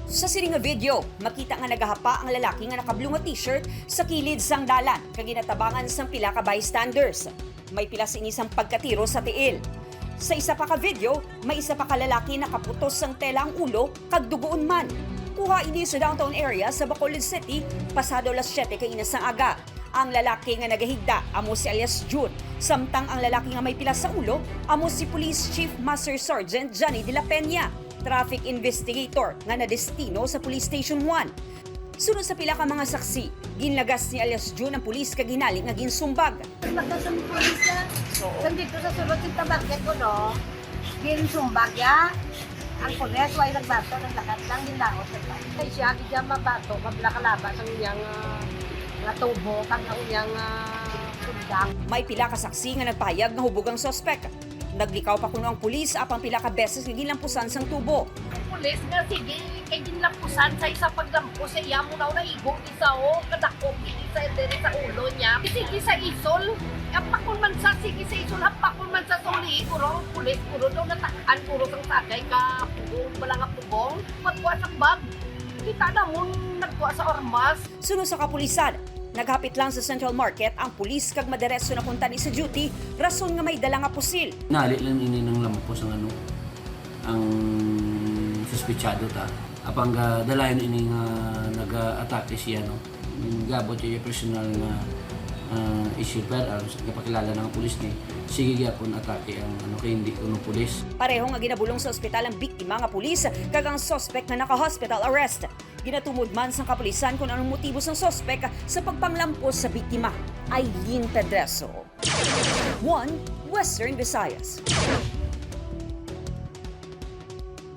Sa siring nga video, makita nga nagahapa ang lalaki nga nakablue nga t-shirt sa kilid sang dalan kag ginatabangan sang pila ka bystanders. May pila sini sang pagkatiro sa tiil. Sa isa pa ka video, may isa pa ka lalaki nakaputos sang tela ang ulo kag dugoon man. Kuha ini sa downtown area sa Bacolod City pasado alas 7 kay inas sang aga. Ang lalaki nga nagahigda amo si alias June, samtang ang lalaki nga may pila sa ulo amo si Police Chief Master Sergeant Johnny de la Peña, traffic investigator nga nadestino sa Police Station 1. Sunod sa pila ka mga saksi, ginlagas ni alias June ang pulis kag ginali nga ginsumbag. Magkasang pulis na. Nandito sa sulod yung tabaket ko, no? Ginsumbag ya. Ang pulis, way nagbato, naglakad lang, ginlaot. Kaya siya, kaya mabato, kabla kalabas ang iyang nga tubo, kag ang iyang sundang. May pila ka saksi nga nagpahayag nga hubog ang sospek. Naglikaw pa kuno ang pulis apang pila ka beses nga ginlampusan sang tubo. Ang pulis nga, sige, kay ginlampusan sa isa paglampos, sa iya mo na naigo, isa o, kadakop, isa dere sa ulo niya. Sige sa isol, apakon man sa, sige sa isol, apakon man sa suli, puro ang pulis, puro daw natakaan, puro sang sakay ka, pugong, balang nga pugong, magkuha sa bag. Kita na mo, nagkuha sa ormas. Sunod sa kapulisan, naghapit lang sa Central Market ang pulis kag madiretso na punta ni sa duty rason nga may dala nga pusil. Nali lang ini ng lampos ang ang suspechado ta. Apang dalayan ini nga nag-atake siya no. Gabot siya personal nga issue pero kapakilala ng pulis ni sige gyapon atake ang kay hindi kuno pulis. Pareho nga ginabulong sa ospital ang biktima nga pulis kag ang suspect na naka-hospital arrest. Ginatumod man sa kapulisan kung anong motibo ng suspect sa pagpanglampos sa biktima. Aileen Pedreso, 1 Western Visayas.